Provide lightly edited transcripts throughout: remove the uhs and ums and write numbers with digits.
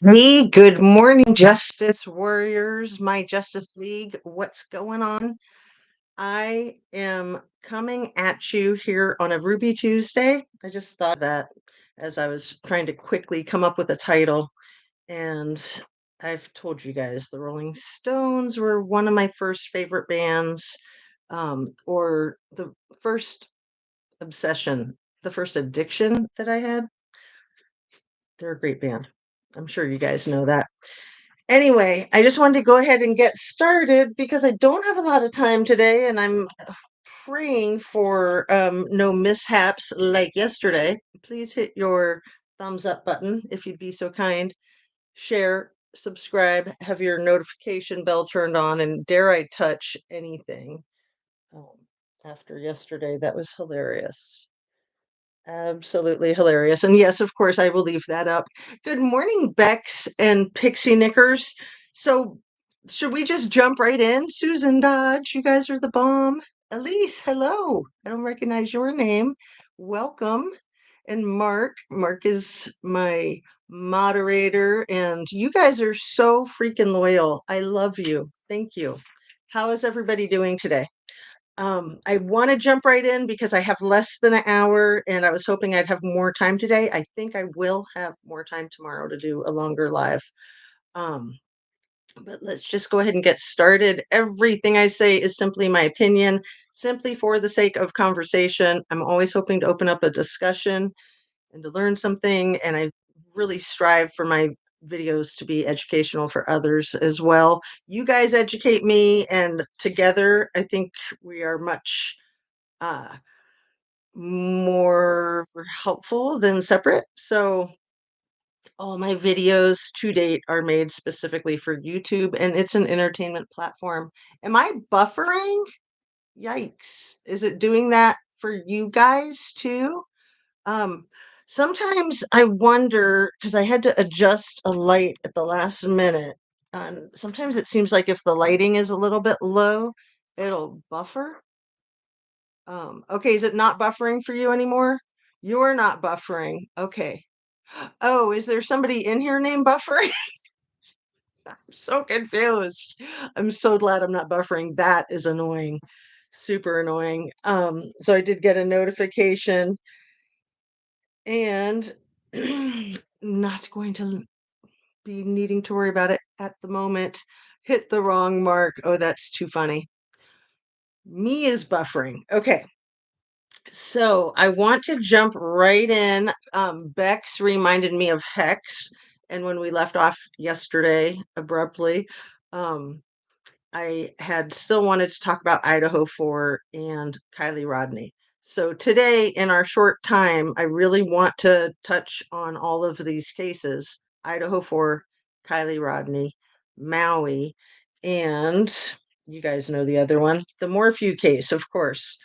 Hey, good morning, Justice Warriors, my Justice League. What's going on? I am coming at you here on a Ruby Tuesday. I just thought of that as I was trying to quickly come up with a title. And I've told you guys the Rolling Stones were one of my first favorite bands, or the first obsession, the first addiction that I had. They're a great band. I'm sure you guys know that. Anyway, I just wanted to go ahead and get started because I don't have a lot of time today and I'm praying for no mishaps like yesterday. Please hit your thumbs up button if you'd be so kind. Share, subscribe, have your notification bell turned on, and dare I touch anything um, after yesterday. That was hilarious. Absolutely hilarious. And yes, of course, I will leave that up. Good morning, Bex and Pixie Knickers. So, should we just jump right in? Susan Dodge, you guys are the bomb. Elise, hello. I don't recognize your name. Welcome. And Mark is my moderator, and you guys are so freaking loyal. I love you. Thank you. How is everybody doing today? I want to jump right in because I have less than an hour and I was hoping I'd have more time today. I think I will have more time tomorrow to do a longer live. Um, but let's just go ahead and get started. Everything I say is simply my opinion, simply for the sake of conversation. I'm always hoping to open up a discussion and to learn something. And I really strive for my videos to be educational for others as well. You guys educate me, and together, I think we are much uh, more helpful than separate. So, all my videos to date are made specifically for YouTube, and it's an entertainment platform. Am I buffering? Yikes. Is it doing that for you guys too? Um, Sometimes I wonder because I had to adjust a light at the last minute. And sometimes it seems like if the lighting is a little bit low, it'll buffer. Okay, is it not buffering for you anymore? You're not buffering. Okay. Oh, is there somebody in here named Buffering? I'm so confused. I'm so glad I'm not buffering. That is annoying. Super annoying. So I did get a notification and not going to be needing to worry about it at the moment. Hit the wrong mark. Oh, that's too funny. Me is buffering. Okay. So I want to jump right in. Bex reminded me of Hex, and when we left off yesterday abruptly, um, I had still wanted to talk about Idaho 4 and Kylie Rodney. So today, in our short time, I really want to touch on all of these cases: Idaho 4, Kylie Rodney, Maui, and you guys know the other one, the Morphew case, of course.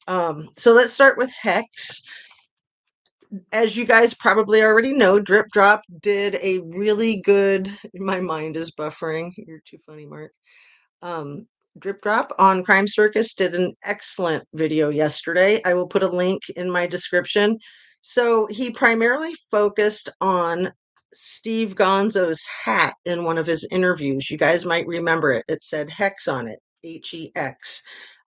So let's start with Hex. As you guys probably already know, Drip Drop did a really good. My mind is buffering. You're too funny, Mark. Um, Drip Drop on Crime Circus did an excellent video yesterday. I will put a link in my description. So he primarily focused on Steve Gonzo's hat in one of his interviews. You guys might remember it. It said Hex on it, Hex.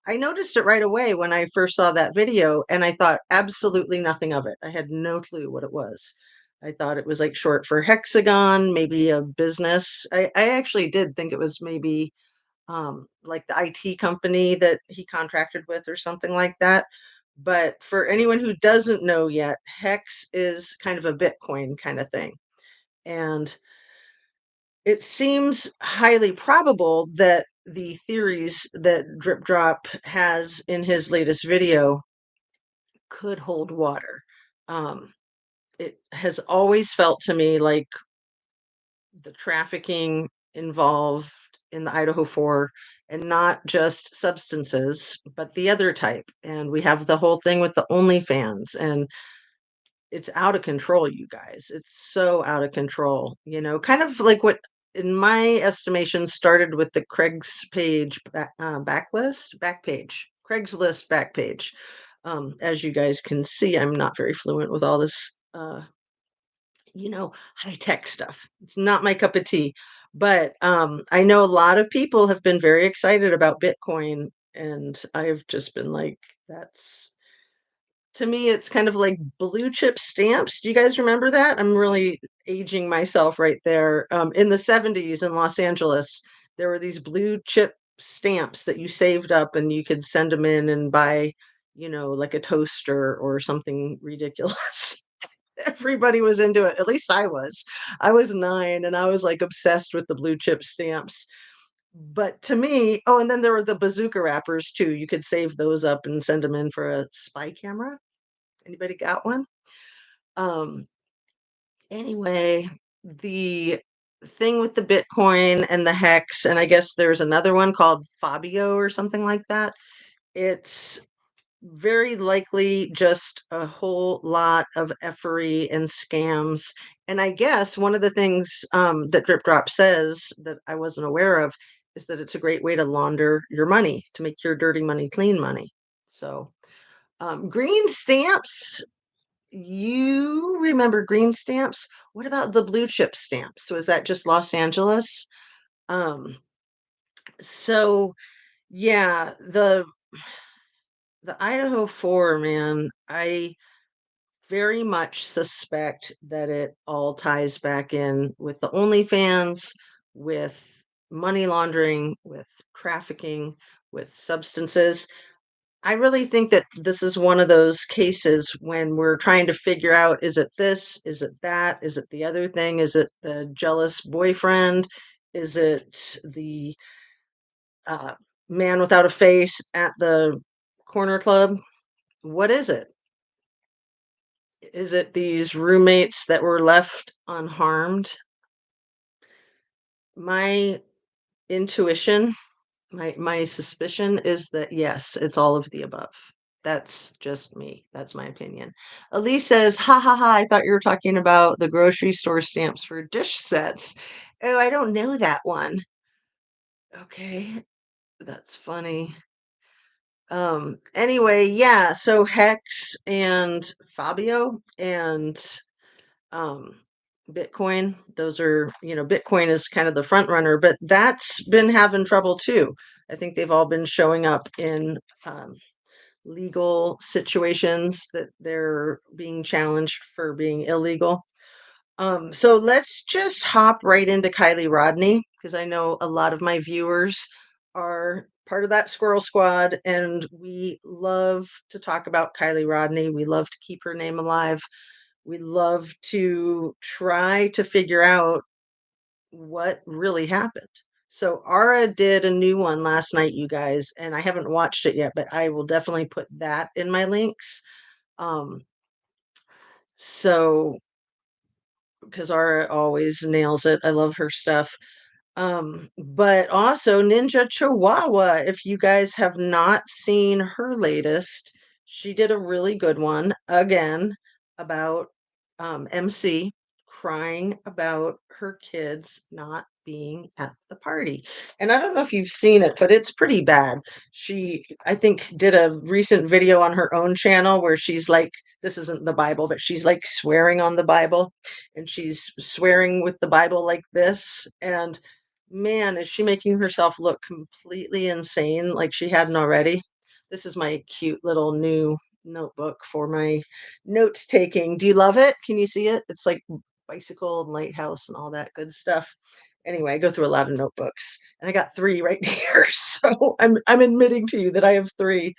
I noticed it right away when I first saw that video, and I thought absolutely nothing of it. I had no clue what it was. I thought it was like short for hexagon, maybe a business. I actually did think it was maybe like the IT company that he contracted with or something like that. But for anyone who doesn't know yet, Hex is kind of a Bitcoin kind of thing. And it seems highly probable that the theories that Drip Drop has in his latest video could hold water. Um, it has always felt to me like the trafficking involved in the Idaho 4, and not just substances, but the other type. And we have the whole thing with the OnlyFans, and it's out of control, you guys. It's so out of control, kind of like what, in my estimation, started with the back page, Craigslist back page. As you guys can see, I'm not very fluent with all this high tech stuff. It's not my cup of tea. But I know a lot of people have been very excited about Bitcoin, and I've just been like, that's to me, it's kind of like blue chip stamps. Do you guys remember that? I'm really aging myself right there. In the 70s in Los Angeles, there were these blue chip stamps that you saved up and you could send them in and buy, like a toaster or something ridiculous. Everybody was into it. At least I was. I was 9 and I was like obsessed with the blue chip stamps. But to me, oh, and then there were the bazooka wrappers too. You could save those up and send them in for a spy camera. Anybody got one? Um, anyway, the thing with the Bitcoin and the hex, and I guess there's another one called Fabio or something like that. It's very likely just a whole lot of effery and scams. And I guess one of the things that Drip Drop says that I wasn't aware of is that it's a great way to launder your money, to make your dirty money clean money. So, green stamps, you remember green stamps? What about the blue chip stamps? So is that just Los Angeles? Um, so yeah, the Idaho 4, man, I very much suspect that it all ties back in with the OnlyFans, with money laundering, with trafficking, with substances. I really think that this is one of those cases when we're trying to figure out, is it this? Is it that? Is it the other thing? Is it the jealous boyfriend? Is it the uh, man without a face at the corner club? What is it? Is it these roommates that were left unharmed? My intuition, my suspicion is that yes, it's all of the above. That's just me. That's my opinion. Elise says, "Ha ha ha! I thought you were talking about the grocery store stamps for dish sets." Oh, I don't know that one. Okay, that's funny. Anyway, yeah. So Hex and Fabio and um Bitcoin. Those are, Bitcoin is kind of the front runner, but that's been having trouble too. I think they've all been showing up in legal situations that they're being challenged for being illegal. So let's just hop right into Kylie Rodney because I know a lot of my viewers are part of that squirrel squad and we love to talk about Kylie Rodney. We love to keep her name alive. We love to try to figure out what really happened. So Ara did a new one last night, you guys, and I haven't watched it yet, but I will definitely put that in my links. Um, so because Ara always nails it. I love her stuff. But also Ninja Chihuahua, if you guys have not seen her latest, she did a really good one again about MC crying about her kids not being at the party. And I don't know if you've seen it, but it's pretty bad. She, I think, did a recent video on her own channel where she's like, this isn't the Bible, but she's like swearing on the Bible and she's swearing with the Bible like this. And man, is she making herself look completely insane like she hadn't already. This is my cute little new notebook for my note taking. Do you love it? Can you see it? It's like bicycle and lighthouse and all that good stuff. Anyway, I go through a lot of notebooks and I got 3 right here. So I'm admitting to you that I have 3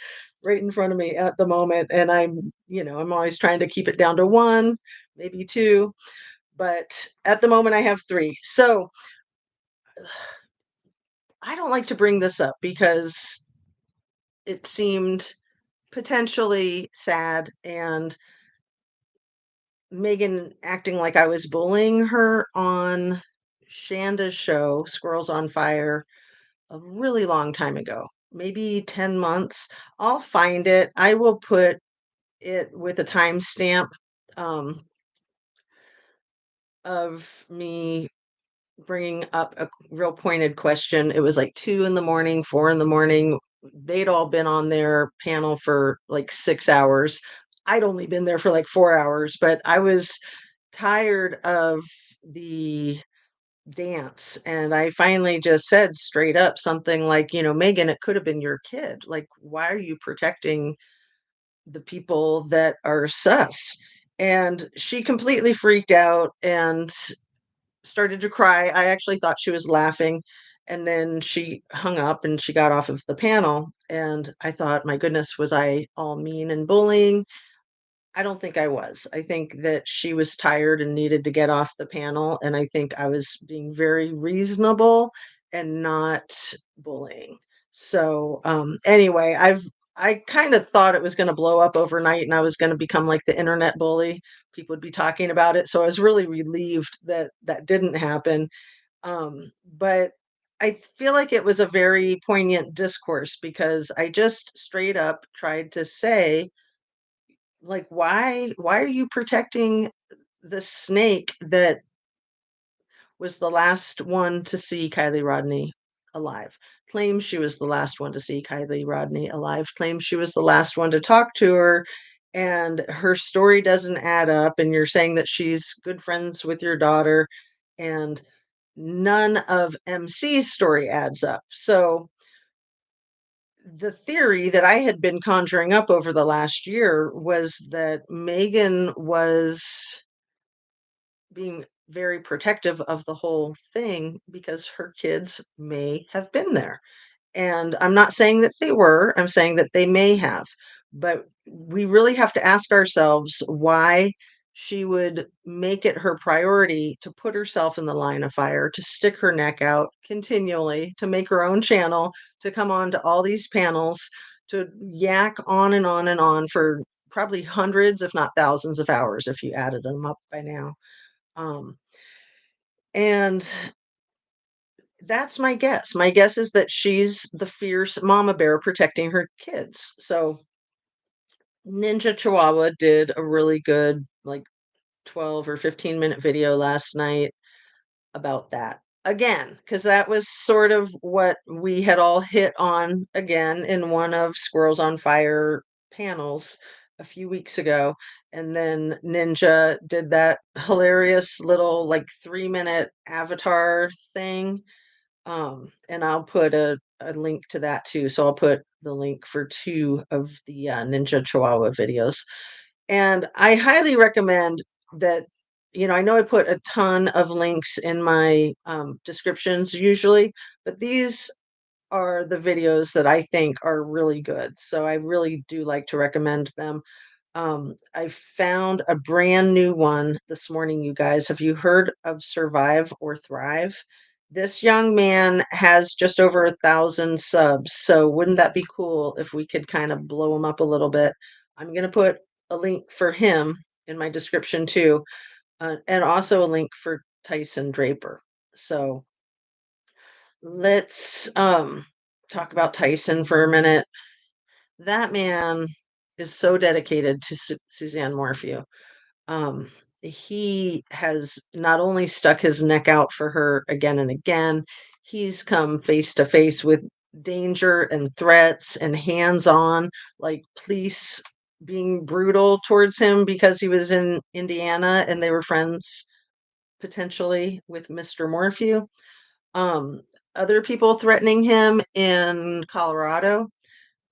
right in front of me at the moment and I'm always trying to keep it down to 1, maybe 2, but at the moment I have 3. So I don't like to bring this up because it seemed potentially sad and Megan acting like I was bullying her on Shanda's show, Squirrels on Fire, a really long time ago, maybe 10 months. I'll find it. I will put it with a timestamp of me bringing up a real pointed question. It was like 2 in the morning, 4 in the morning. They'd all been on their panel for like 6 hours. I'd only been there for like 4 hours, but I was tired of the dance, and I finally just said straight up something like, "Megan, it could have been your kid. Like, why are you protecting the people that are sus?" And she completely freaked out and started to cry. I actually thought she was laughing. And then she hung up and she got off of the panel. And I thought, my goodness, was I all mean and bullying? I don't think I was. I think that she was tired and needed to get off the panel. And I think I was being very reasonable and not bullying. So, anyway, I kind of thought it was going to blow up overnight and I was going to become like the internet bully. People would be talking about it. So I was really relieved that that didn't happen. But I feel like it was a very poignant discourse because I just straight up tried to say, like, why are you protecting the snake that was the last one to see Kylie Rodney alive? Claims she was the last one to see Kylie Rodney alive, claims she was the last one to talk to her, and her story doesn't add up, and you're saying that she's good friends with your daughter, and none of MC's story adds up. So the theory that I had been conjuring up over the last year was that Megan was being very protective of the whole thing because her kids may have been there. And I'm not saying that they were, I'm saying that they may have. But we really have to ask ourselves why she would make it her priority to put herself in the line of fire, to stick her neck out continually, to make her own channel, to come on to all these panels, to yak on and on and on for probably hundreds, if not thousands of hours if you added them up by now. Um, and that's my guess. My guess is that she's the fierce mama bear protecting her kids. So Ninja Chihuahua did a really good, like 12 or 15-minute video last night about that. Again, because that was sort of what we had all hit on again in one of Squirrels on Fire panels a few weeks ago. And then Ninja did that hilarious little like 3-minute avatar thing, and I'll put a link to that too. So I'll put the link for two of the Ninja Chihuahua videos. And I highly recommend that. I know I put a ton of links in my descriptions usually, but these are the videos that I think are really good. So I really do like to recommend them. I found a brand new one this morning, you guys. Have you heard of Survive or Thrive? This young man has just over 1,000 subs. So wouldn't that be cool if we could kind of blow him up a little bit? I'm going to put a link for him in my description too, and also a link for Tyson Draper. So let's talk about Tyson for a minute. That man is so dedicated to Suzanne Morphew. He has not only stuck his neck out for her again and again, he's come face to face with danger and threats and hands on, like police being brutal towards him because he was in Indiana and they were friends potentially with Mr. Morphew. Um, Other people threatening him in Colorado,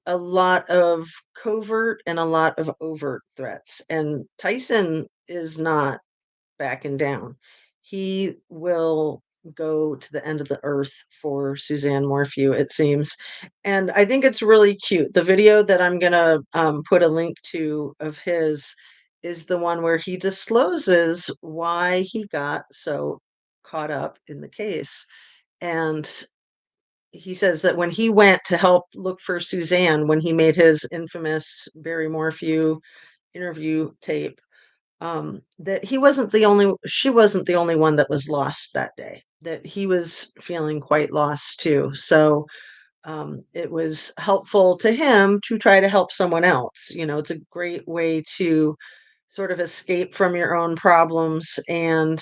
a lot of covert and a lot of overt threats. And Tyson is not backing down. He will go to the end of the earth for Suzanne Morphew, it seems. And I think it's really cute. The video that I'm going to put a link to of his is the one where he discloses why he got so caught up in the case. And he says that when he went to help look for Suzanne, when he made his infamous Barry Morphew interview tape, that she wasn't the only one that was lost that day, that he was feeling quite lost too. So it was helpful to him to try to help someone else. It's a great way to sort of escape from your own problems and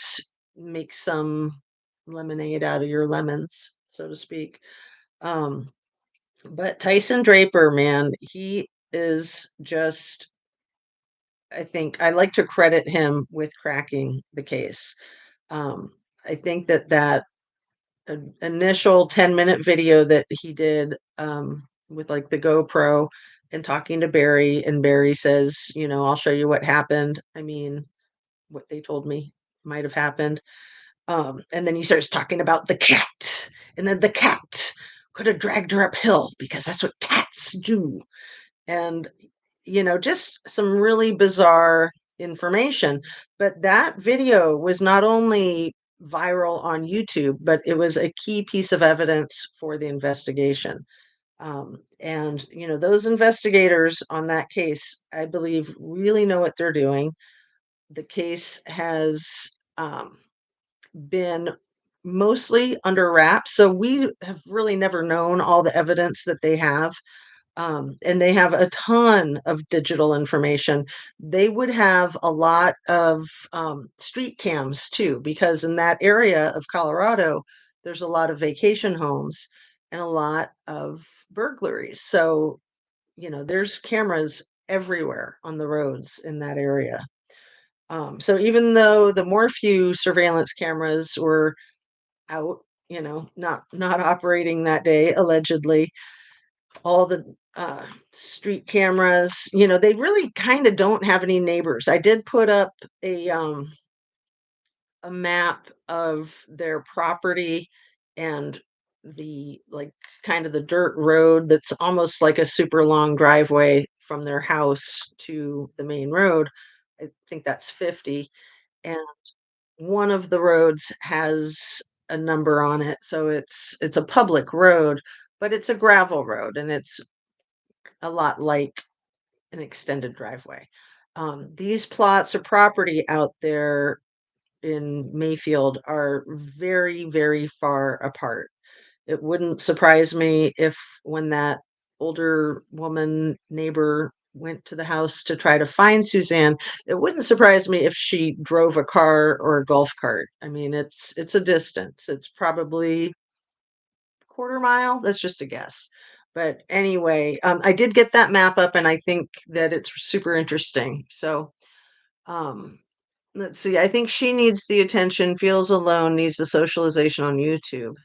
make some lemonade out of your lemons, so to speak. Um, but Tyson Draper, man, he is just I think I like to credit him with cracking the case. Um, I think that initial 10-minute video that he did, with, like, the GoPro and talking to Barry, and Barry says, "I'll show you what happened." I mean, what they told me might have happened. And then he starts talking about the cat, and then the cat could have dragged her uphill because that's what cats do. And, just some really bizarre information. But that video was not only viral on YouTube, but it was a key piece of evidence for the investigation. And, those investigators on that case, I believe, really know what they're doing. The case has been mostly under wraps, so we have really never known all the evidence that they have. And they have a ton of digital information. They would have a lot of street cams too, because in that area of Colorado, there's a lot of vacation homes and a lot of burglaries. So, there's cameras everywhere on the roads in that area. So even though the Morphew surveillance cameras were out, not operating that day, allegedly, all the street cameras, they really kind of don't have any neighbors. I did put up a map of their property and the like kind of the dirt road that's almost like a super long driveway from their house to the main road. I think that's 50. And one of the roads has a number on it, so it's a public road, but it's a gravel road, and it's a lot like an extended driveway. These plots of property out there in Mayfield are very, very far apart. It wouldn't surprise me if when that older woman neighbor went to the house to try to find Suzanne, it wouldn't surprise me if she drove a car or a golf cart. I mean, it's a distance. It's probably quarter mile. That's just a guess. But anyway, I did get that map up, and I think that it's super interesting. So, um, let's see. I think she needs the attention. Feels alone. Needs the socialization on YouTube.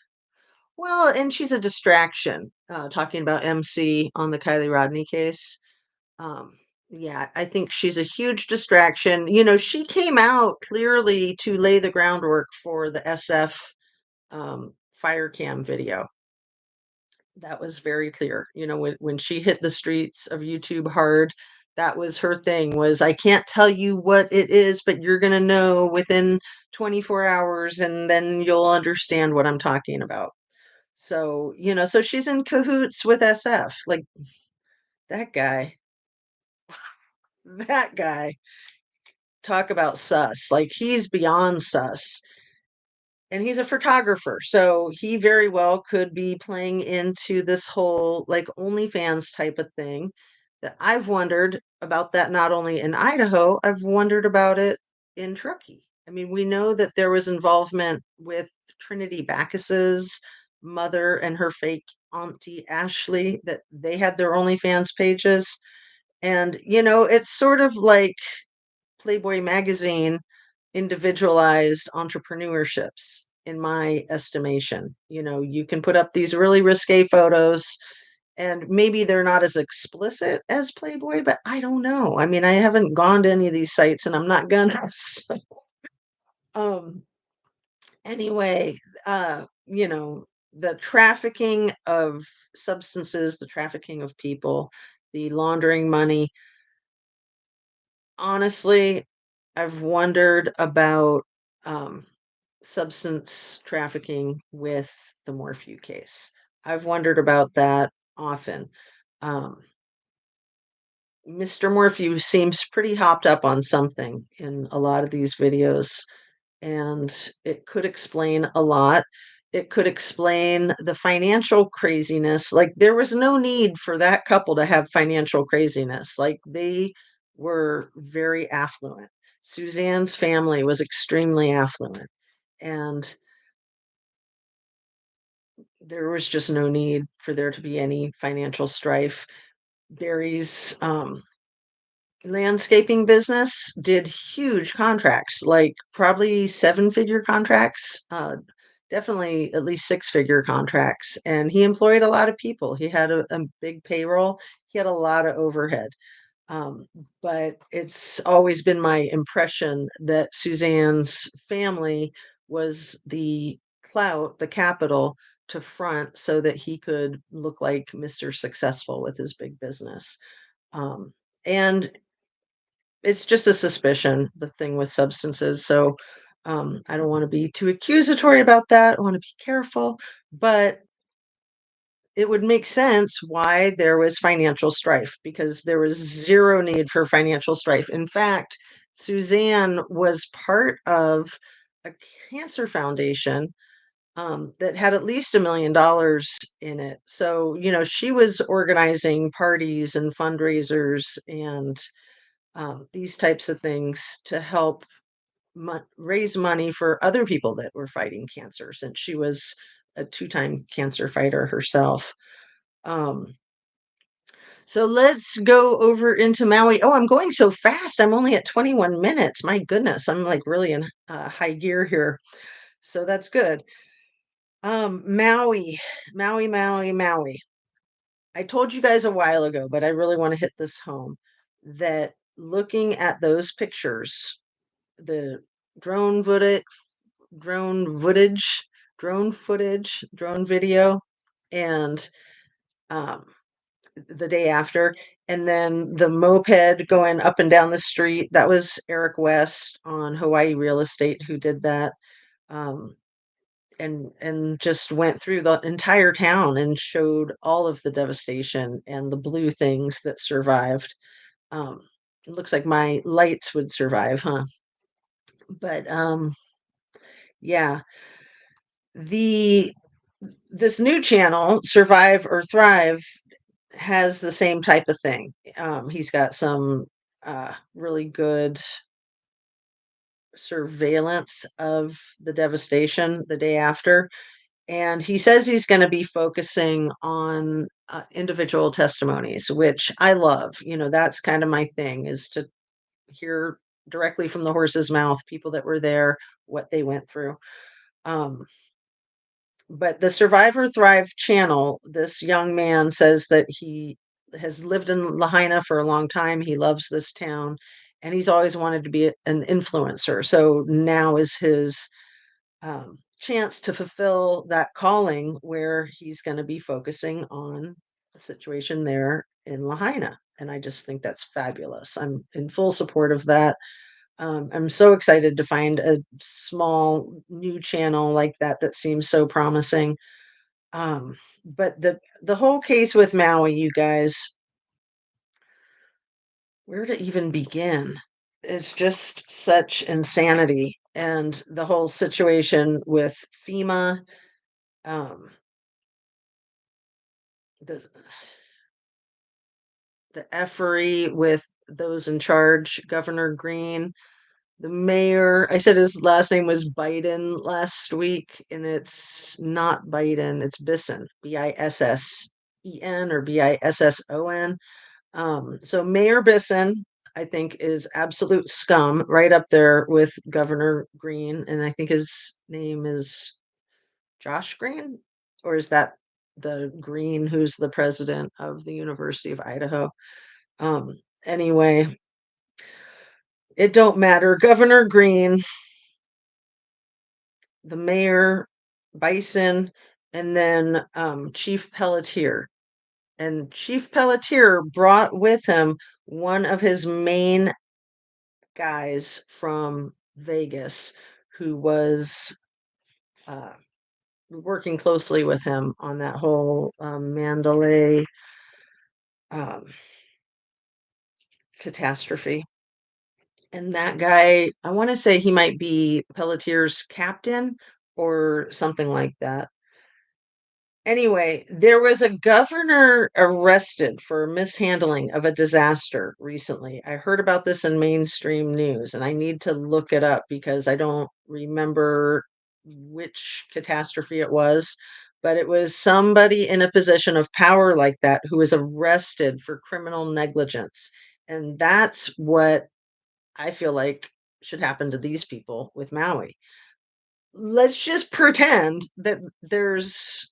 Well, and she's a distraction, talking about MC on the Kylie Rodney case. Um, yeah, I think she's a huge distraction. She came out clearly to lay the groundwork for the SF fire cam video. That was very clear. When she hit the streets of YouTube hard, that was her thing was, "I can't tell you what it is, but you're gonna know within 24 hours, and then you'll understand what I'm talking about." So, so she's in cahoots with SF. Like, that guy, that guy, talk about sus. Like, he's beyond sus. And he's a photographer, so he very well could be playing into this whole, like, OnlyFans type of thing that I've wondered about that not only in Idaho, I've wondered about it in Truckee. I mean, we know that there was involvement with Trinity Backus's mother and her fake auntie Ashley, that they had their OnlyFans pages. And, it's sort of like Playboy magazine individualized entrepreneurships, in my estimation. You can put up these really risque photos, and maybe they're not as explicit as Playboy, but I don't know. I mean, I haven't gone to any of these sites, and I'm not gonna. So, um, anyway, the trafficking of substances, the trafficking of people, the laundering money. Honestly, I've wondered about um, substance trafficking with the Morphew case. I've wondered about that often. Um, Mr. Morphew seems pretty hopped up on something in a lot of these videos, and it could explain a lot. It could explain the financial craziness. Like, there was no need for that couple to have financial craziness. Like, they were very affluent. Suzanne's family was extremely affluent, and there was just no need for there to be any financial strife. Barry's landscaping business, did huge contracts, like probably seven-figure contracts, definitely at least six-figure contracts, and he employed a lot of people. He had a big payroll. He had a lot of overhead. Um, but it's always been my impression that Suzanne's family was the clout, the capital to front so that he could look like Mr. Successful with his big business. Um, and it's just a suspicion, the thing with substances. So I don't want to be too accusatory about that. I want to be careful, but it would make sense why there was financial strife because there was zero need for financial strife. In fact, Suzanne was part of a cancer foundation that had at least $1 million in it. So, she was organizing parties and fundraisers and these types of things to help raise money for other people that were fighting cancer, since she was a two-time cancer fighter herself. Um, so let's go over into Maui. Oh, I'm going so fast. I'm only at 21 minutes. My goodness, I'm like really in high gear here. So that's good. Maui, Maui, Maui, Maui. I told you guys a while ago, but I really want to hit this home that looking at those pictures, the drone footage, drone footage, drone video, and um, the day after, and then the moped going up and down the street. That was Eric West on Hawaii Real Estate who did that, um, and just went through the entire town and showed all of the devastation and the blue things that survived. Um, it looks like my lights would survive, huh? But yeah, the this new channel, Survive or Thrive, has the same type of thing. He's got some really good surveillance of the devastation the day after. And he says he's going to be focusing on individual testimonies, which I love. That's kind of my thing, is to hear directly from the horse's mouth, people that were there, what they went through. Um, but the Survivor Thrive channel, this young man says that he has lived in Lahaina for a long time. He loves this town and he's always wanted to be an influencer. So now is his chance to fulfill that calling where he's going to be focusing on the situation there in Lahaina. And I just think that's fabulous. I'm in full support of that. I'm so excited to find a small new channel like that that seems so promising. But the whole case with Maui, you guys, where to even begin? Is just such insanity, and the whole situation with FEMA, um, the effery with those in charge, Governor Green, the mayor. I said his last name was Biden last week, and it's not Biden, it's Bisson, Bisen or Bisson. So Mayor Bisson, I think, is absolute scum, right up there with Governor Green, and I think his name is Josh Green, or is that the Green who's the president of the University of Idaho? Anyway, it don't matter. Governor Green, the mayor, Bison, and then Chief Pelletier. And Chief Pelletier brought with him one of his main guys from Vegas who was uh, working closely with him on that whole Mandalay um, catastrophe. And that guy, I want to say he might be Pelletier's captain or something like that. Anyway, there was a governor arrested for mishandling of a disaster recently. I heard about this in mainstream news and I need to look it up because I don't remember which catastrophe it was, but it was somebody in a position of power like that who was arrested for criminal negligence. And that's what I feel like should happen to these people with Maui. Let's just pretend that there's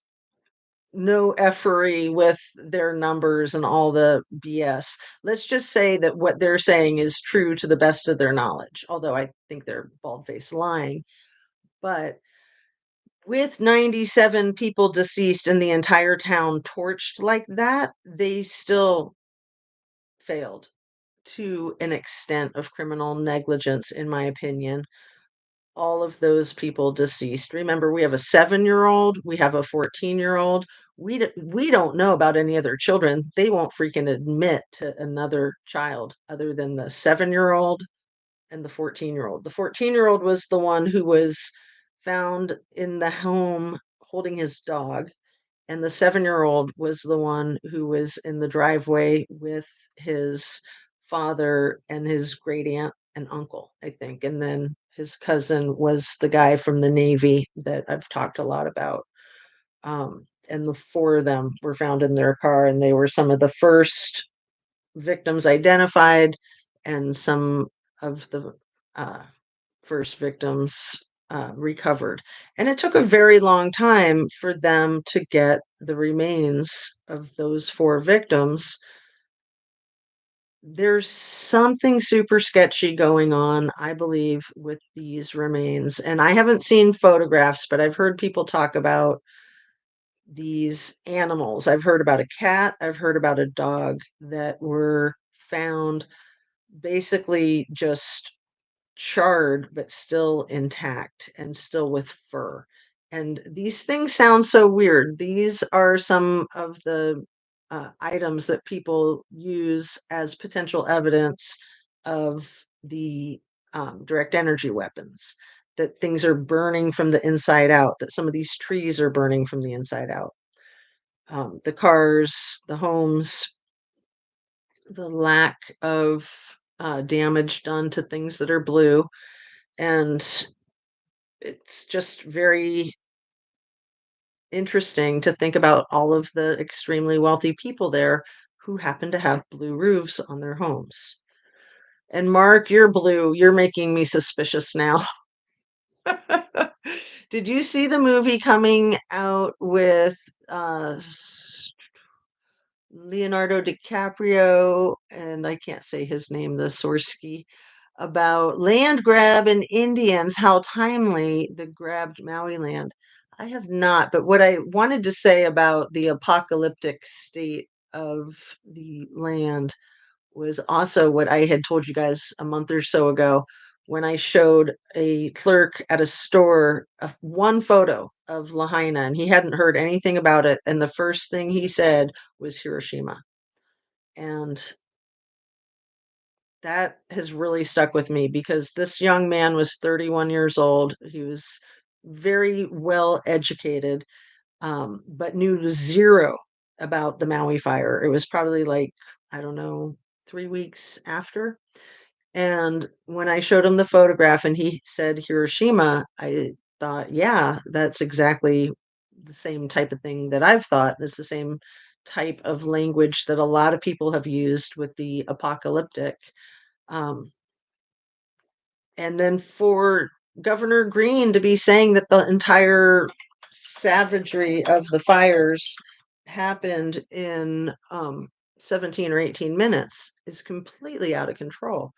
no effery with their numbers and all the BS. Let's just say that what they're saying is true to the best of their knowledge, although I think they're bald-faced lying. But with 97 people deceased and the entire town torched like that, they still failed to an extent of criminal negligence, in my opinion. All of those people deceased. Remember, we have a 7-year-old, we have a 14-year-old. We don't know about any other children. They won't freaking admit to another child other than the 7-year-old and the 14-year-old. The 14-year-old was the one who was found in the home holding his dog, and the 7-year-old was the one who was in the driveway with his father and his great aunt and uncle, I think, and then his cousin was the guy from the Navy that I've talked a lot about. And the 4 of them were found in their car, and they were some of the first victims identified and some of the, uh, first victims recovered. And it took a very long time for them to get the remains of those 4 victims. There's something super sketchy going on, I believe, with these remains. And I haven't seen photographs, but I've heard people talk about these animals. I've heard about a cat, I've heard about a dog that were found basically just charred but still intact and still with fur. And these things sound so weird. These are some of the items that people use as potential evidence of the direct energy weapons, that things are burning from the inside out, that some of these trees are burning from the inside out. The cars, the homes, the lack of damage done to things that are blue. And it's just very interesting to think about all of the extremely wealthy people there who happen to have blue roofs on their homes. And Mark, you're blue. You're making me suspicious now. Did you see the movie coming out with Leonardo DiCaprio and I can't say his name, the Sorsky, about land grab and Indians, how timely the grabbed Maui land. I have not, but what I wanted to say about the apocalyptic state of the land was also what I had told you guys a month or so ago when I showed a clerk at a store one photo of Lahaina, and he hadn't heard anything about it. And the first thing he said was Hiroshima. And that has really stuck with me because this young man was 31 years old. He was very well educated, but knew zero about the Maui fire. It was probably like, I don't know, 3 weeks after. And when I showed him the photograph and he said Hiroshima, I thought, yeah, that's exactly the same type of thing that I've thought. It's the same type of language that a lot of people have used with the apocalyptic. Um, and then for Governor Green to be saying that the entire savagery of the fires happened in 17 or 18 minutes is completely out of control.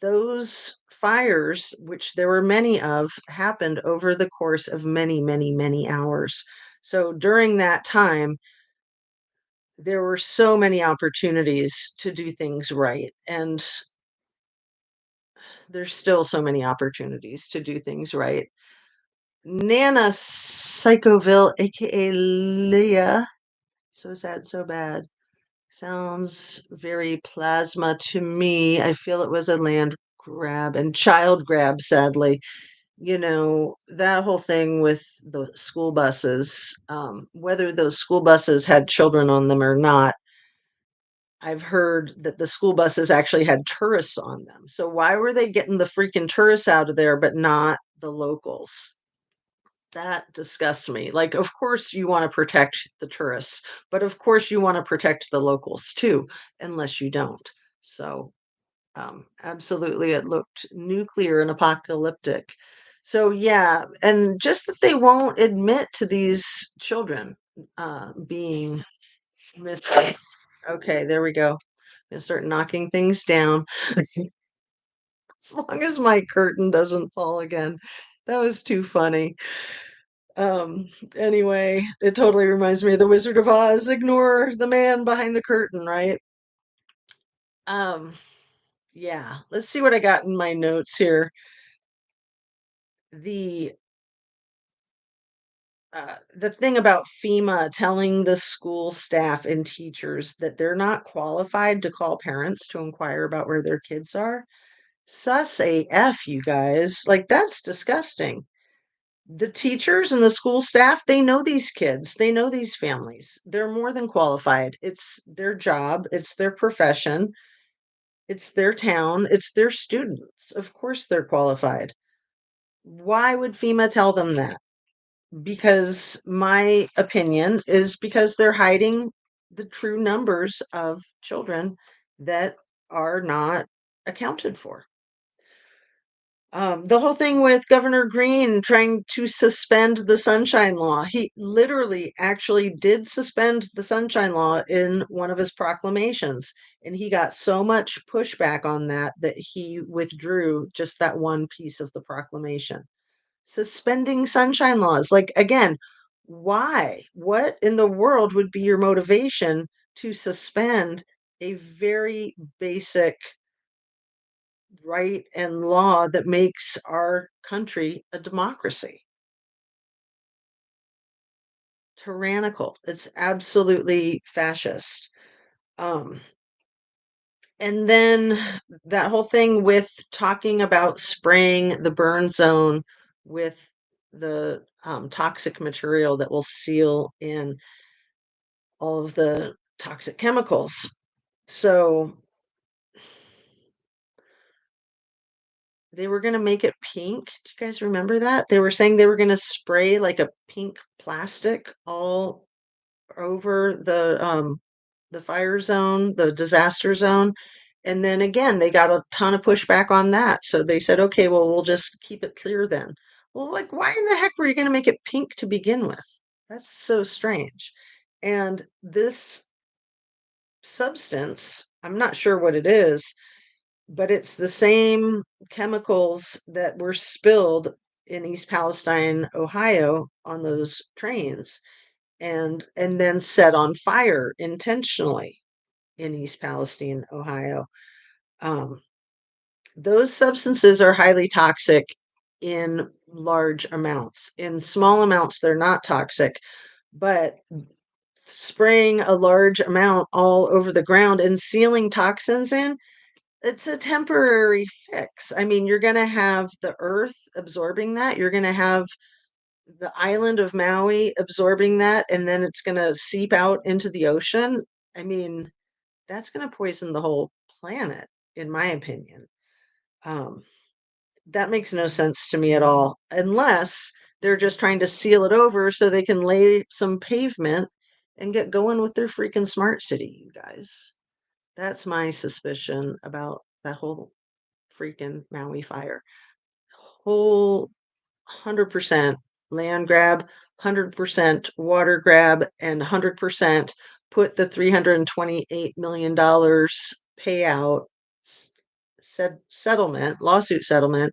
Those fires, which there were many of, happened over the course of many, many, many hours. So during that time, there were so many opportunities to do things right. And there's still so many opportunities to do things right. Nana Psychoville, aka Leah, so sad, so bad. Sounds very plasma to me. I feel it was a land grab and child grab, sadly. You know, that whole thing with the school buses, whether those school buses had children on them or not, I've heard that the school buses actually had tourists on them. So why were they getting the freaking tourists out of there, but not the locals? That disgusts me. Like, of course you want to protect the tourists, but of course you want to protect the locals too, unless you don't. So, absolutely, it looked nuclear and apocalyptic. So, yeah, and just that they won't admit to these children being missing. Okay, there we go. Gonna start knocking things down. As long as my curtain doesn't fall again. That was too funny. Anyway, it totally reminds me of The Wizard of Oz. Ignore the man behind the curtain, right? Um, yeah, let's see what I got in my notes here. The the thing about FEMA telling the school staff and teachers that they're not qualified to call parents to inquire about where their kids are. Sus AF, you guys. Like, that's disgusting. The teachers and the school staff, they know these kids, they know these families. They're more than qualified. It's their job, it's their profession, it's their town, it's their students. Of course, they're qualified. Why would FEMA tell them that? Because my opinion is because they're hiding the true numbers of children that are not accounted for. The whole thing with Governor Green trying to suspend the Sunshine Law. He literally actually did suspend the Sunshine Law in one of his proclamations. And he got so much pushback on that that he withdrew just that one piece of the proclamation. Suspending sunshine laws. Like, again, why? What in the world would be your motivation to suspend a very basic right and law that makes our country a democracy? Tyrannical. It's absolutely fascist. Um, and then that whole thing with talking about spraying the burn zone with the toxic material that will seal in all of the toxic chemicals. So they were going to make it pink. Do you guys remember that? They were saying they were going to spray like a pink plastic all over the fire zone, the disaster zone. And then again, they got a ton of pushback on that. So they said, okay, well, we'll just keep it clear then. Well, like, why in the heck were you going to make it pink to begin with? That's so strange. And this substance, I'm not sure what it is, but it's the same chemicals that were spilled in East Palestine, Ohio on those trains and then set on fire intentionally in East Palestine, Ohio. Um, those substances are highly toxic in large amounts. In small amounts, they're not toxic, but spraying a large amount all over the ground and sealing toxins in, it's a temporary fix. I mean, you're going to have the earth absorbing that. You're going to have the island of Maui absorbing that, and then it's going to seep out into the ocean. I mean, that's going to poison the whole planet, in my opinion. Um, that makes no sense to me at all, unless they're just trying to seal it over so they can lay some pavement and get going with their freaking smart city, you guys. That's my suspicion about that whole freaking Maui fire. Whole 100% land grab, 100% water grab, and 100% put the $328 million payout settlement, lawsuit settlement,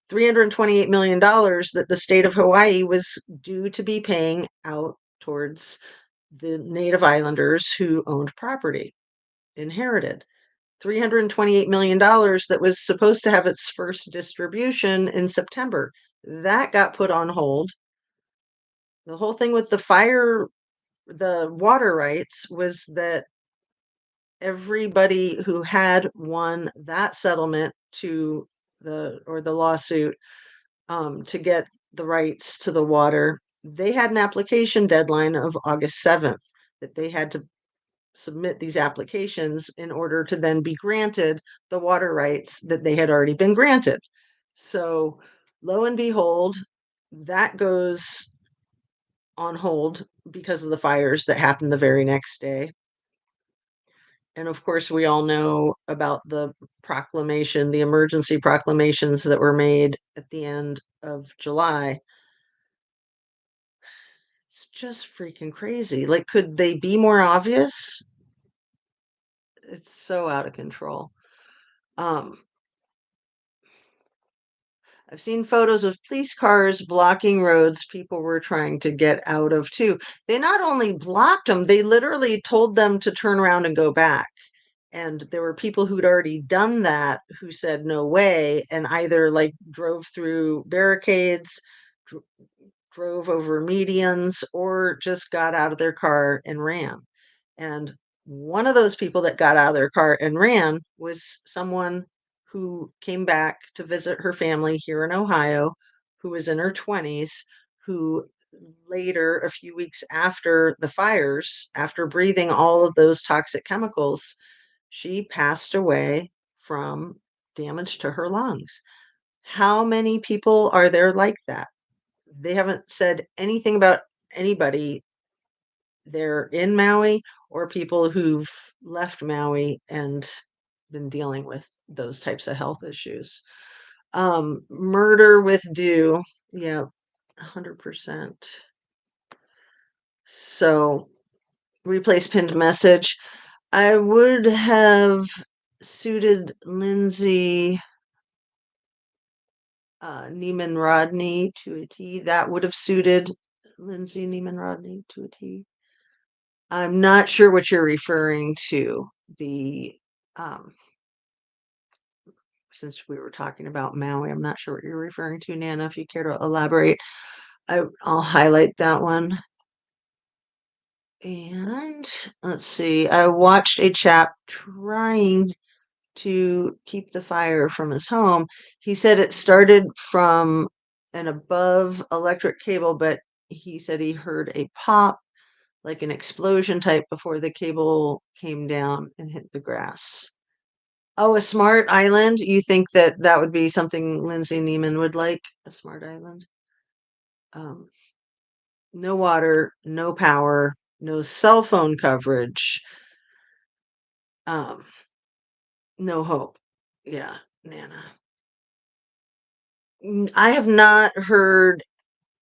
$328 million that the state of Hawaii was due to be paying out towards the native islanders who owned property, inherited. $328 million that was supposed to have its first distribution in September. That got put on hold. The whole thing with the fire, the water rights was that everybody who had won that settlement to the lawsuit to get the rights to the water, they had an application deadline of August 7th that they had to submit these applications in order to then be granted the water rights that they had already been granted. So, lo and behold, That goes on hold because of the fires that happened the very next day. And of course, we all know about the emergency proclamations that were made at the end of July. It's just freaking crazy. Like, could they be more obvious? It's so out of control. Um, I've seen photos of police cars blocking roads people were trying to get out of too. They not only blocked them, they literally told them to turn around and go back. And there were people who'd already done that who said no way and either like drove through barricades, dr- drove over medians, or just got out of their car and ran. And one of those people that got out of their car and ran was someone who came back to visit her family here in Ohio, who was in her 20s, who later, a few weeks after the fires, after breathing all of those toxic chemicals, she passed away from damage to her lungs. How many people are there like that? They haven't said anything about anybody there in Maui or people who've left Maui and been dealing with those types of health issues. Murder with due. Yeah, 100%. So replace pinned message. I would have suited Lindsay Neiman Rodney to a T. That would have suited Lindsay Neiman Rodney to a T. I'm not sure what you're referring to. The since we were talking about Maui, I'm not sure what you're referring to, Nana. If you care to elaborate, I'll highlight that one. And let's see, I watched a chap trying to keep the fire from his home. He said it started from an above electric cable, but he said he heard a pop, like an explosion type, before the cable came down and hit the grass. Oh, a smart island? You think that that would be something Lindsay Neiman would like? A smart island? Um, no water, no power, no cell phone coverage, um, no hope. Yeah, Nana. I have not heard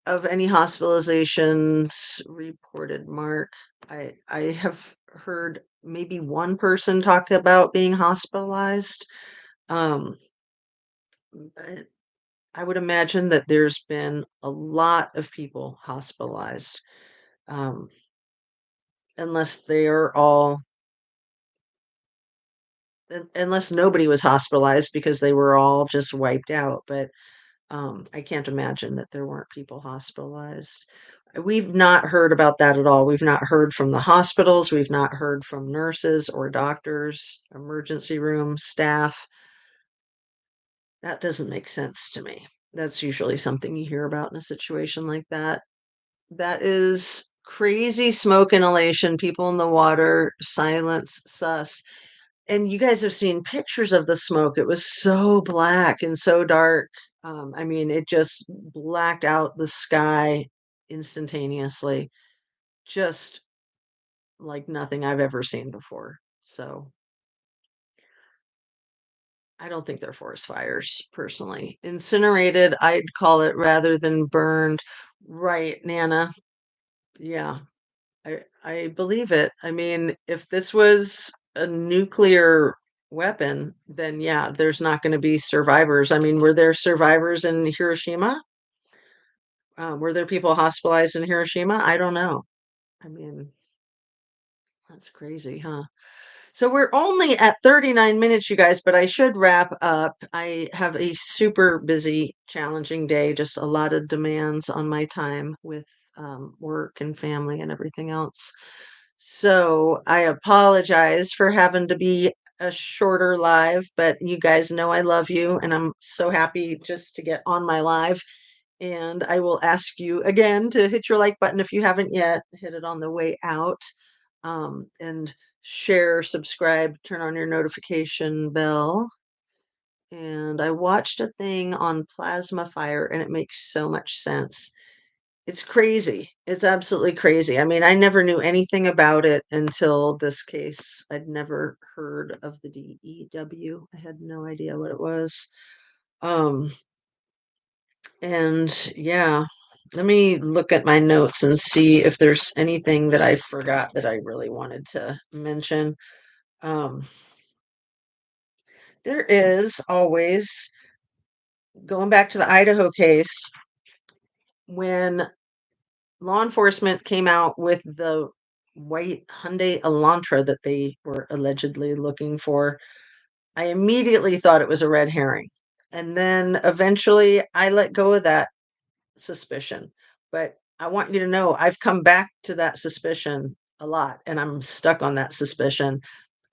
of any hospitalizations reported, Mark. I have heard maybe one person talk about being hospitalized. Um, but I would imagine that there's been a lot of people hospitalized, um, unless they are all, unless nobody was hospitalized because they were all just wiped out. But I can't imagine that there weren't people hospitalized. We've not heard about that at all. We've not heard from the hospitals. We've not heard from nurses or doctors, emergency room staff. That doesn't make sense to me. That's usually something you hear about in a situation like that. That is crazy smoke inhalation, people in the water, silence, sus. And you guys have seen pictures of the smoke. It was so black and so dark. I mean, it just blacked out the sky instantaneously, just like nothing I've ever seen before. So I don't think they're forest fires, personally. Incinerated, I'd call it rather than burned. Right, Nana. Yeah. I believe it. I mean, if this was a nuclear weapon, then yeah, there's not going to be survivors. I mean, were there survivors in Hiroshima? Were there people hospitalized in Hiroshima? I don't know. I mean, that's crazy, huh? So we're only at 39 minutes, you guys, but I should wrap up. I have a super busy, challenging day, just a lot of demands on my time with work and family and everything else. So I apologize for having to be a shorter live, but you guys know I love you and I'm so happy just to get on my live. And I will ask you again to hit your like button if you haven't yet, hit it on the way out, and share, subscribe, turn on your notification bell. and I watched a thing on plasma fire, and it makes so much sense. It's crazy. It's absolutely crazy. I mean, I never knew anything about it until this case. I'd never heard of the DEW. I had no idea what it was. Um, and yeah, let me look at my notes and see if there's anything that I forgot that I really wanted to mention. Um, there is always, going back to the Idaho case, when law enforcement came out with the white Hyundai Elantra that they were allegedly looking for, I immediately thought it was a red herring. And then eventually I let go of that suspicion. But I want you to know I've come back to that suspicion a lot and I'm stuck on that suspicion.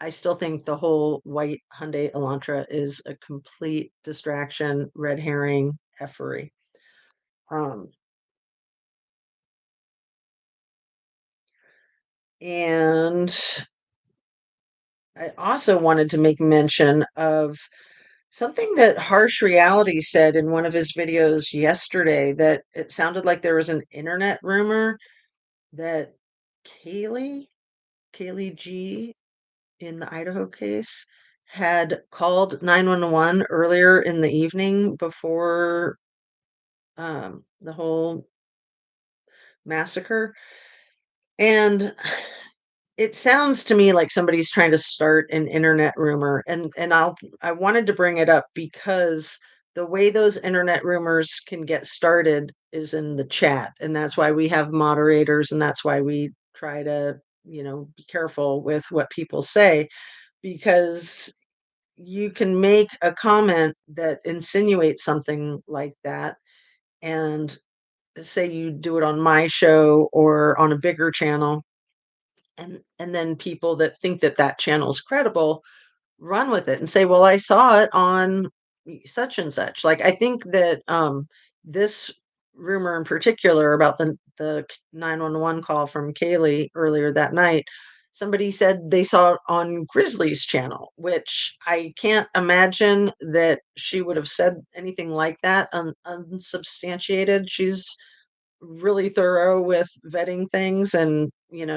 I still think the whole white Hyundai Elantra is a complete distraction, red herring, effery. Um, and I also wanted to make mention of something that Harsh Reality said in one of his videos yesterday, that it sounded like there was an internet rumor that Kaylee, Kaylee G in the Idaho case had called 911 earlier in the evening before the whole massacre. And it sounds to me like somebody's trying to start an internet rumor, and I wanted to bring it up because the way those internet rumors can get started is in the chat, and that's why we have moderators, and that's why we try to, be careful with what people say, because you can make a comment that insinuates something like that, and say you do it on my show or on a bigger channel, and then people that think that that channel's credible run with it and say, "Well, I saw it on such and such." Like, I think that, this rumor in particular about the 911 call from Kaylee earlier that night, somebody said they saw it on Grizzly's channel, which I can't imagine that she would have said anything like that unsubstantiated. She's really thorough with vetting things, and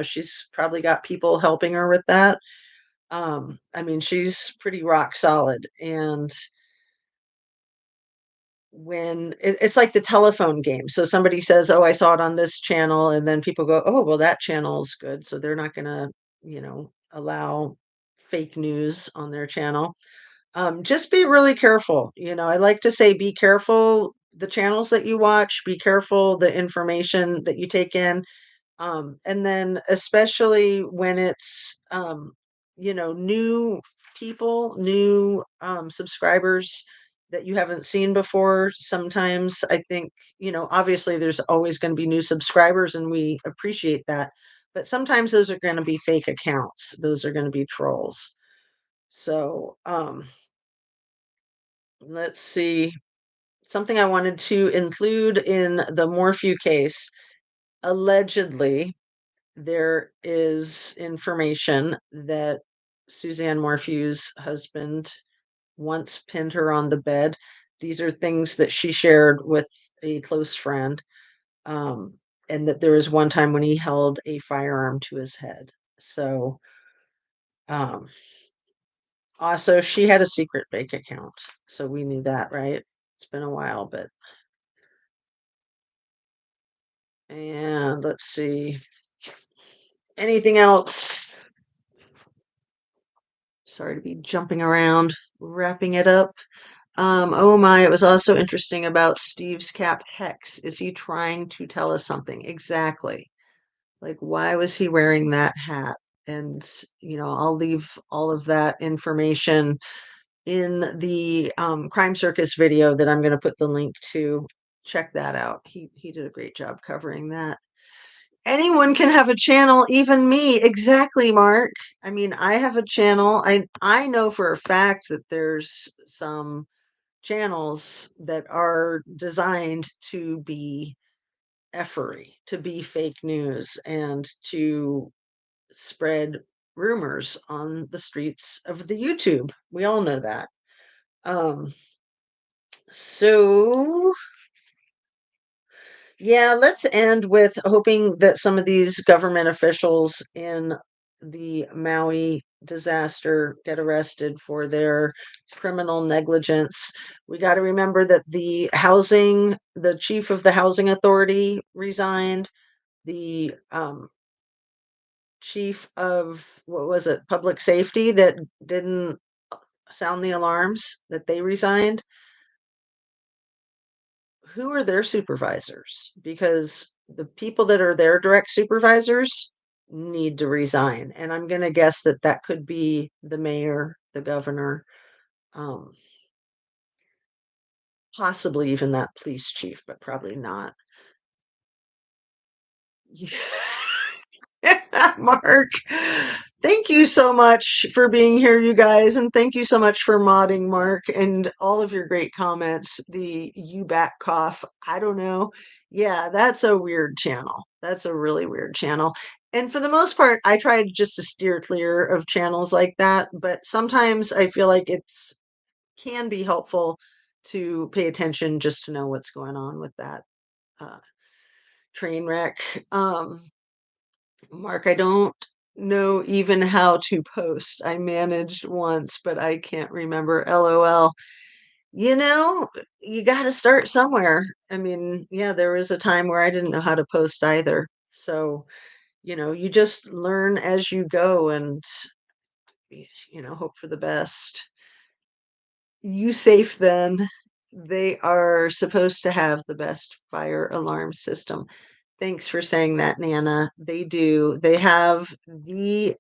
she's probably got people helping her with that. I mean, she's pretty rock solid. And when it's like the telephone game, so somebody says, "Oh, I saw it on this channel," and then people go, "Oh, well, that channel's good," so they're not going to allow fake news on their channel. Just be really careful. I like to say, be careful the channels that you watch, be careful the information that you take in. And then especially when it's, new people, new subscribers that you haven't seen before. Sometimes I think, obviously there's always going to be new subscribers and we appreciate that. But sometimes those are going to be fake accounts. Those are going to be trolls. So let's see. Something I wanted to include in the Morphew case, allegedly, there is information that Suzanne Morphew's husband once pinned her on the bed. These are things that she shared with a close friend, um, and that there was one time when he held a firearm to his head. So, um, also, she had a secret bank account, so we knew that, right? It's been a while, but and let's see, anything else? Sorry to be jumping around, wrapping it up. Oh my, it was also interesting about Steve's cap hex. Is he trying to tell us something? Exactly. Like, why was he wearing that hat? And, I'll leave all of that information in the Crime Circus video that I'm going to put the link to. Check that out. He did a great job covering that. Anyone can have a channel, even me. Exactly, Mark. I mean, I have a channel. I know for a fact that there's some channels that are designed to be effery, to be fake news, and to spread rumors on the streets of the YouTube. We all know that. Um, so yeah, let's end with hoping that some of these government officials in the Maui disaster get arrested for their criminal negligence. We got to remember that the chief of the housing authority resigned. The chief of, what was it, public safety, that didn't sound the alarms, that they resigned. Who are their supervisors? Because the people that are their direct supervisors need to resign. And I'm going to guess that that could be the mayor, the governor, um, possibly even that police chief, but probably not. Mark, thank you so much for being here, you guys, and thank you so much for modding, Mark, and all of your great comments. The you back cough, I don't know. Yeah, that's a weird channel. That's a really weird channel. And for the most part, I tried just to steer clear of channels like that, but sometimes I feel like it's can be helpful to pay attention just to know what's going on with that uh, train wreck. Mark, I don't know even how to post. I managed once, but I can't remember. LOL. You know, you got to start somewhere. I mean, yeah, there was a time where I didn't know how to post either. So, you just learn as you go and, hope for the best. You safe then. They are supposed to have the best fire alarm system. Thanks for saying that, Nana. They do. They have the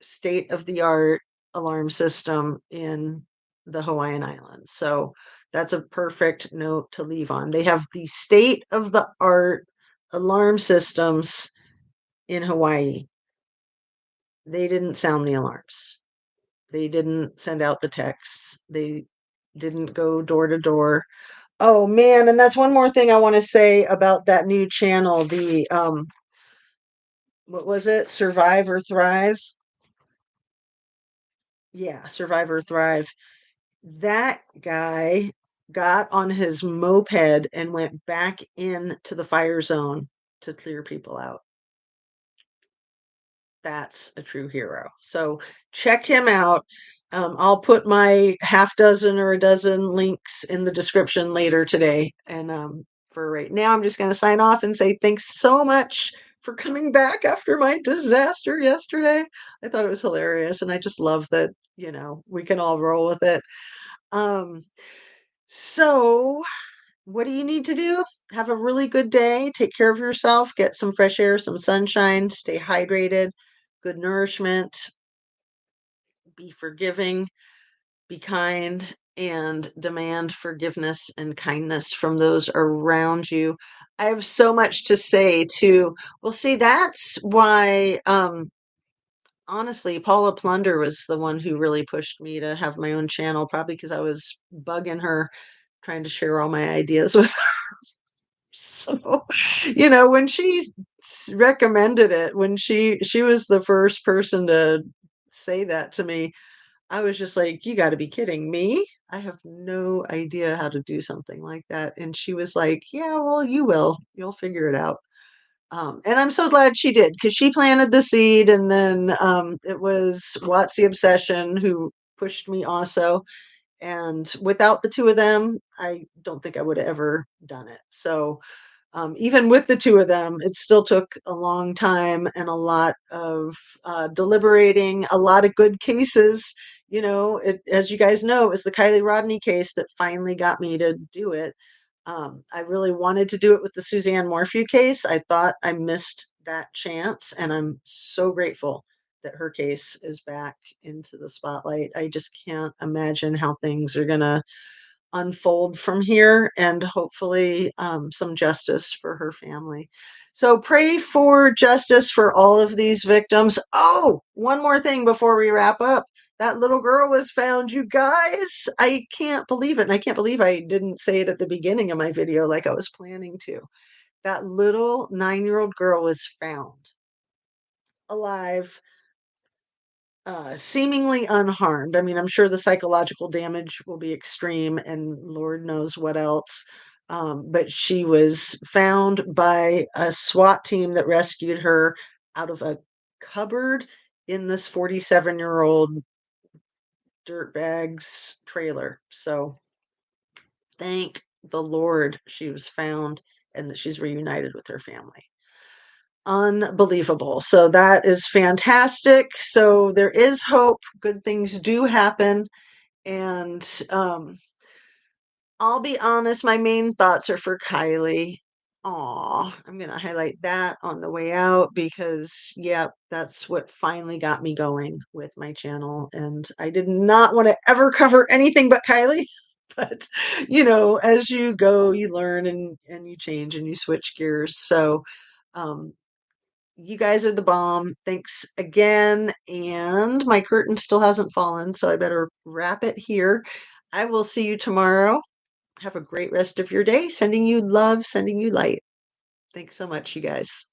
state of the art alarm system in the Hawaiian Islands. So that's a perfect note to leave on. They have the state of the art alarm systems in Hawaii. They didn't sound the alarms. They didn't send out the texts. They didn't go door to door. Oh man, and that's one more thing I want to say about that new channel, the what was it? Survive or Thrive? Yeah, Survive or Thrive. That guy got on his moped and went back into the fire zone to clear people out. That's a true hero. So check him out. I'll put my half dozen or a dozen links in the description later today. And for right now, I'm just going to sign off and say thanks so much for coming back after my disaster yesterday. I thought it was hilarious. And I just love that, we can all roll with it. Um, so, what do you need to do? Have a really good day. Take care of yourself. Get some fresh air, some sunshine. Stay hydrated. Good nourishment. Be forgiving. Be kind. And demand forgiveness and kindness from those around you. I have so much to say too. Well, see, that's why, honestly, Paula Plunder was the one who really pushed me to have my own channel, probably because I was bugging her, trying to share all my ideas with. So, when she recommended it, when she was the first person to say that to me, I was just like, "You got to be kidding me! I have no idea how to do something like that." And she was like, "Yeah, well, you will. You'll figure it out." And I'm so glad she did because she planted the seed, and then it was Watts the Obsession who pushed me also. And without the two of them, I don't think I would have ever done it. So even with the two of them, it still took a long time and a lot of deliberating, a lot of good cases. As you guys know, it was the Kylie Rodney case that finally got me to do it. I really wanted to do it with the Suzanne Morphew case. I thought I missed that chance, and I'm so grateful that her case is back into the spotlight. I just can't imagine how things are going to unfold from here, and hopefully some justice for her family. So pray for justice for all of these victims. Oh, one more thing before we wrap up. That little girl was found, you guys. I can't believe it. And I can't believe I didn't say it at the beginning of my video like I was planning to. That little 9-year-old girl was found alive. seemingly unharmed. I mean, I'm sure the psychological damage will be extreme and Lord knows what else. But she was found by a SWAT team that rescued her out of a cupboard in this 47-year-old dirtbag's trailer. So thank the Lord she was found and that she's reunited with her family. Unbelievable. So that is fantastic. So there is hope. Good things do happen. And I'll be honest, my main thoughts are for Kylie. Aw, I'm gonna highlight that on the way out because, yep, that's what finally got me going with my channel. And I did not want to ever cover anything but Kylie. But as you go, you learn and you change and you switch gears. So um, you guys are the bomb. Thanks again. And my curtain still hasn't fallen, so I better wrap it here. I will see you tomorrow. Have a great rest of your day. Sending you love, sending you light. Thanks so much, you guys.